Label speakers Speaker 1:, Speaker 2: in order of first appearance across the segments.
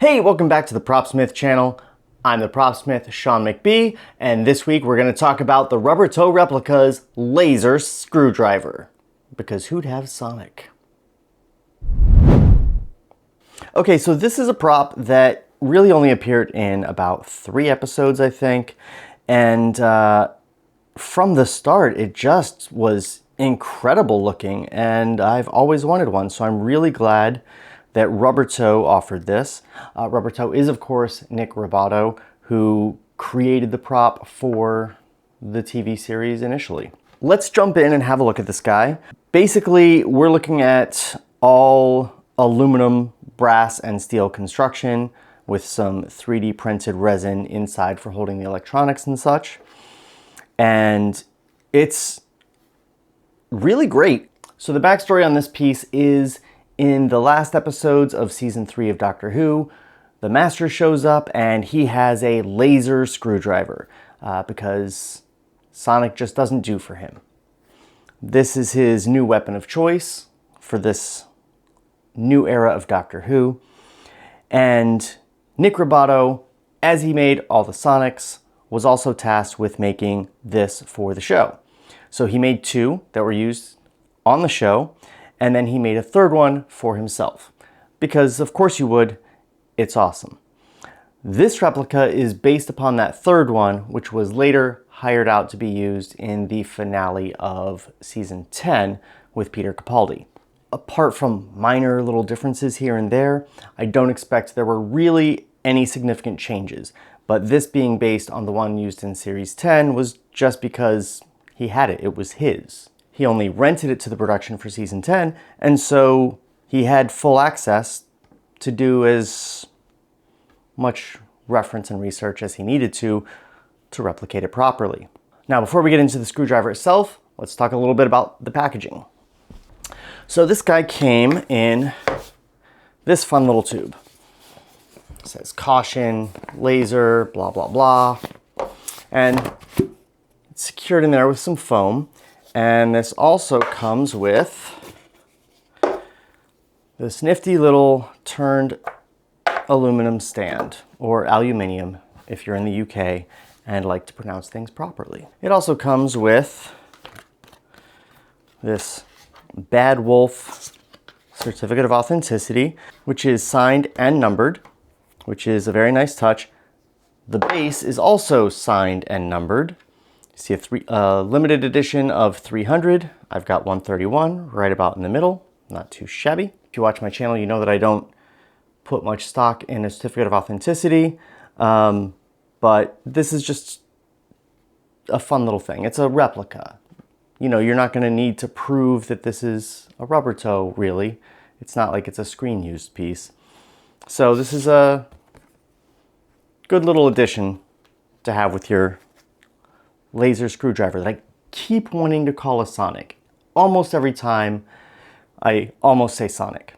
Speaker 1: Hey, welcome back to the Propsmith channel. I'm the Propsmith, Sean McBee, and this week we're going to talk about the Rubbertoe Replicas laser screwdriver. Because who'd have Sonic? Okay, so this is a prop that really only appeared in about 3 episodes, I think. And from the start, it just was incredible looking, and I've always wanted one, so I'm really glad that Rubbertoe offered this. Rubbertoe is, of course, Nick Rubbertoe, who created the prop for the TV series initially. Let's jump in and have a look at this guy. Basically, we're looking at all aluminum, brass, and steel construction with some 3D printed resin inside for holding the electronics and such. And it's really great. So the backstory on this piece is in the last episodes of season 3 of Doctor Who, the Master shows up and he has a laser screwdriver because Sonic just doesn't do for him. This is his new weapon of choice for this new era of Doctor Who. And Nick Rubbertoe, as he made all the Sonics, was also tasked with making this for the show. So he made 2 that were used on the show, and then he made a 3rd one for himself. Because of course you would, it's awesome. This replica is based upon that 3rd one, which was later hired out to be used in the finale of season 10 with Peter Capaldi. Apart from minor little differences here and there, I don't expect there were really any significant changes. But this being based on the one used in series 10 was just because he had it. It was his. He only rented it to the production for season 10, and so he had full access to do as much reference and research as he needed to replicate it properly. Now, before we get into the screwdriver itself, let's talk a little bit about the packaging. So this guy came in this fun little tube. It says caution, laser, blah, blah, blah. And it's secured in there with some foam. And this also comes with this nifty little turned aluminum stand, or aluminium if you're in the UK and like to pronounce things properly. It also comes with this Bad Wolf certificate of authenticity, which is signed and numbered, which is a very nice touch. The base is also signed and numbered. You see a limited edition of 300. I've got 131 right about in the middle, not too shabby. If you watch my channel, you know that I don't put much stock in a certificate of authenticity, but this is just a fun little thing. It's a replica. You know, you're not going to need to prove that this is a Rubbertoe, really. It's not like it's a screen-used piece. So this is a good little addition to have with your laser screwdriver that I keep wanting to call a Sonic. Almost every time I almost say Sonic.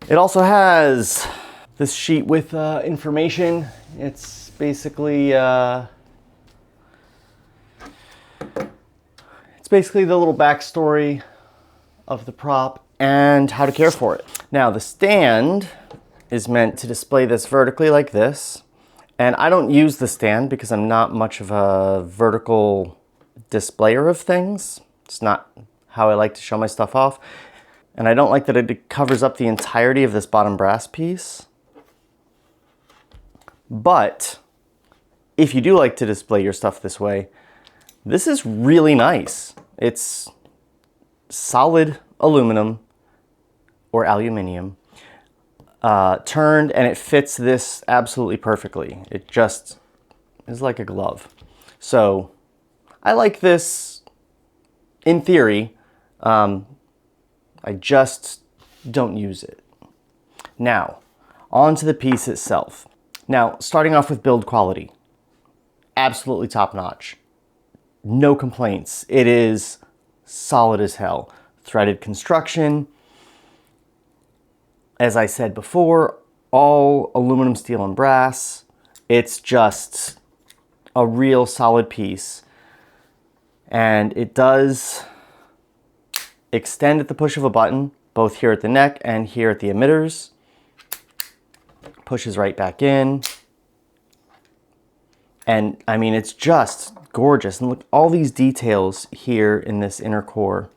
Speaker 1: It also has this sheet with information. It's basically the little backstory of the prop and how to care for it. Now the stand is meant to display this vertically like this. And I don't use the stand because I'm not much of a vertical displayer of things. It's not how I like to show my stuff off. And I don't like that it covers up the entirety of this bottom brass piece. But if you do like to display your stuff this way, this is really nice. It's solid aluminum or aluminium. Turned, and it fits this absolutely perfectly. It just is like a glove. So I like this in theory. I just don't use it. Now, on to the piece itself. Now, starting off with build quality. Absolutely top notch. No complaints. It is solid as hell. Threaded construction. As I said before, all aluminum, steel, and brass. It's just a real solid piece. And it does extend at the push of a button, both here at the neck and here at the emitters. Pushes right back in. And I mean, it's just gorgeous. And look, all these details here in this inner core.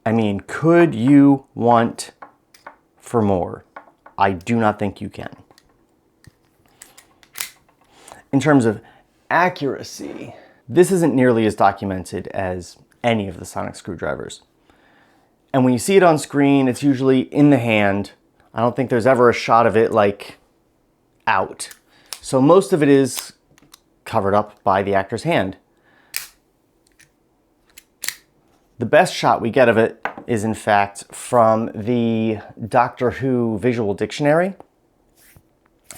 Speaker 1: I mean, could you want for more? I do not think you can. In terms of accuracy, this isn't nearly as documented as any of the sonic screwdrivers. And when you see it on screen, it's usually in the hand. I don't think there's ever a shot of it like out. So most of it is covered up by the actor's hand. The best shot we get of it is in fact from the Doctor Who visual dictionary.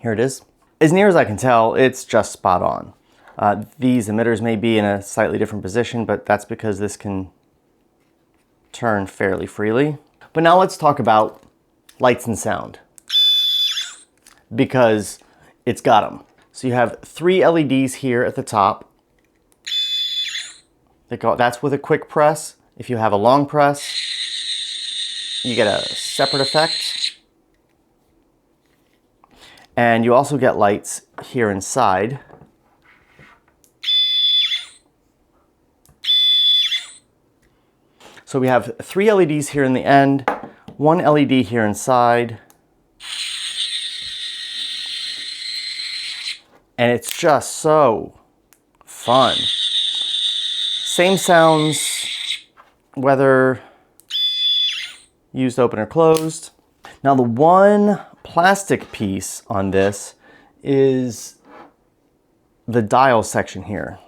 Speaker 1: Here it is. As near as I can tell, it's just spot on. These emitters may be in a slightly different position, but that's because this can turn fairly freely. But now let's talk about lights and sound, because it's got them. So you have 3 LEDs here at the top. That's with a quick press. If you have a long press, you get a separate effect. And you also get lights here inside. So we have 3 LEDs here in the end, 1 LED here inside. And it's just so fun. Same sounds, whether used open or closed. Now the one plastic piece on this is the dial section here,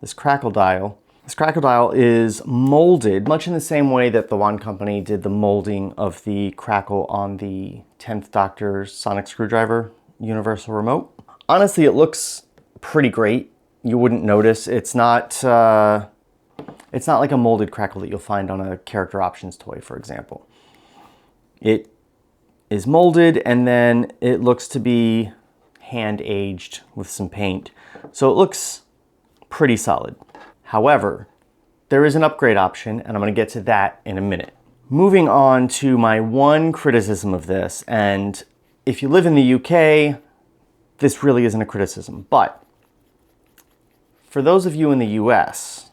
Speaker 1: this crackle dial. This crackle dial is molded much in the same way that the Wand Company did the molding of the crackle on the 10th Doctor's sonic screwdriver universal remote. Honestly, it looks pretty great. You wouldn't notice. It's not like a molded crackle that you'll find on a character options toy, for example. It is molded and then it looks to be hand aged with some paint. So it looks pretty solid. However, there is an upgrade option and I'm going to get to that in a minute. Moving on to my one criticism of this, and if you live in the UK, this really isn't a criticism, but for those of you in the US,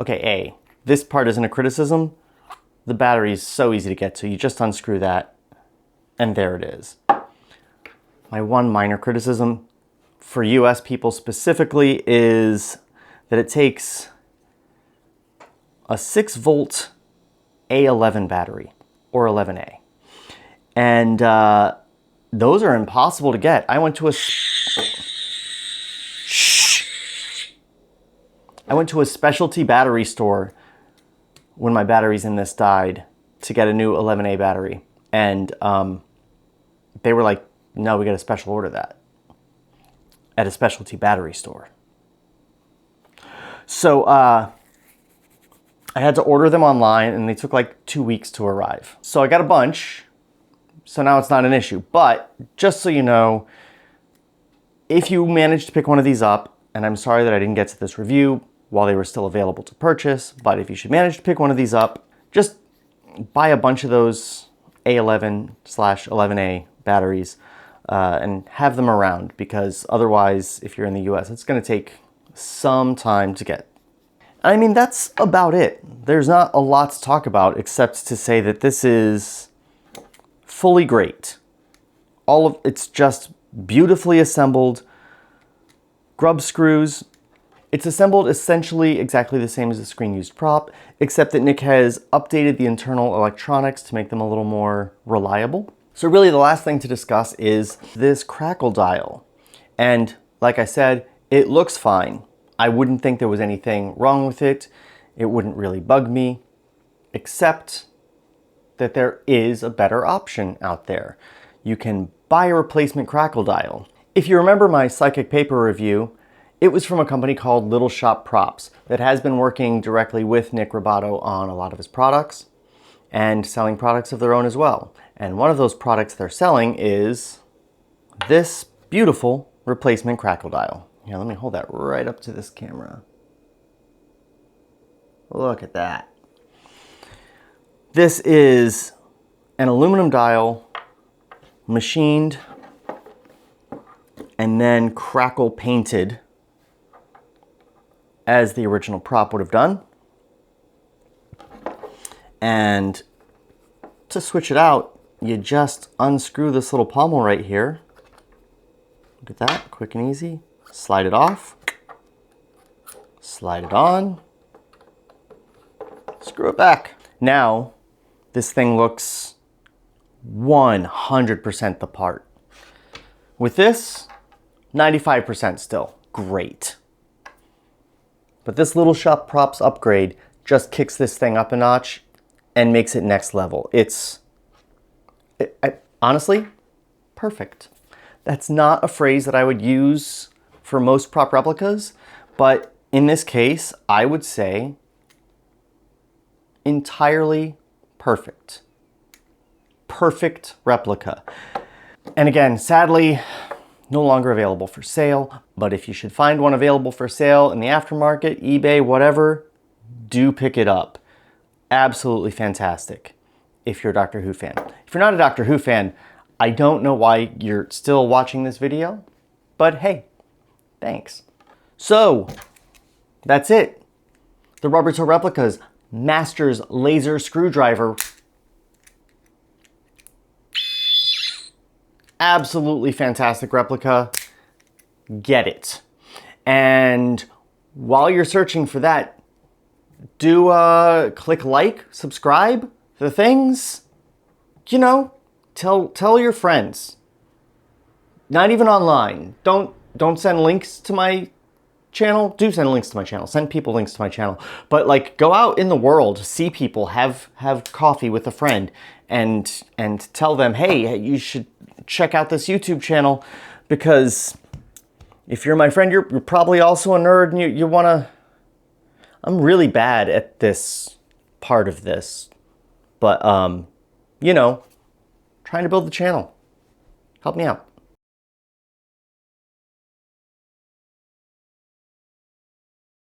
Speaker 1: okay, this part isn't a criticism. The battery is so easy to get to. You just unscrew that, and there it is. My one minor criticism for US people specifically is that it takes a 6-volt A11 battery, or 11A. And those are impossible to get. I went to a specialty battery store when my batteries in this died to get a new 11A battery. And they were like, no, we got to special order that at a specialty battery store. So I had to order them online and they took like 2 weeks to arrive. So I got a bunch, so now it's not an issue. But just so you know, if you manage to pick one of these up, and I'm sorry that I didn't get to this review while they were still available to purchase, but if you should manage to pick one of these up, just buy a bunch of those A11/11A batteries and have them around, because otherwise, if you're in the US, it's going to take some time to get. I mean, that's about it. There's not a lot to talk about except to say that this is fully great. It's just beautifully assembled. Grub screws. It's assembled essentially exactly the same as the screen used prop, except that Nick has updated the internal electronics to make them a little more reliable. So really the last thing to discuss is this crackle dial. And like I said, it looks fine. I wouldn't think there was anything wrong with it. It wouldn't really bug me, except that there is a better option out there. You can buy a replacement crackle dial. If you remember my Psychic Paper review, it was from a company called Little Shop Props that has been working directly with Nick Rubbertoe on a lot of his products and selling products of their own as well. And one of those products they're selling is this beautiful replacement crackle dial. Here, let me hold that right up to this camera. Look at that. This is an aluminum dial machined and then crackle painted as the original prop would have done. And to switch it out, you just unscrew this little pommel right here. Look at that, quick and easy. Slide it off, slide it on, screw it back. Now, this thing looks 100% the part. With this, 95% still, great. But this little shop props upgrade just kicks this thing up a notch and makes it next level. It's honestly perfect. That's not a phrase that I would use for most prop replicas, but in this case, I would say entirely perfect. Perfect replica. And again, sadly, no longer available for sale, but if you should find one available for sale in the aftermarket, eBay, whatever, do pick it up. Absolutely fantastic if you're a Doctor Who fan. If you're not a Doctor Who fan, I don't know why you're still watching this video, but hey, thanks. So, that's it. The Rubbertoe Replicas Masters Laser Screwdriver. Absolutely fantastic replica. Get it. And while you're searching for that, do click like, subscribe, the things, you know, tell your friends. Not even online. Don't send links to my channel. Do send links to my channel. Send people links to my channel. But like, go out in the world, see people, have coffee with a friend, and tell them, hey, you should check out this YouTube channel, because if you're my friend, you're probably also a nerd, and you wanna. I'm really bad at this part of this, but you know, trying to build the channel. Help me out.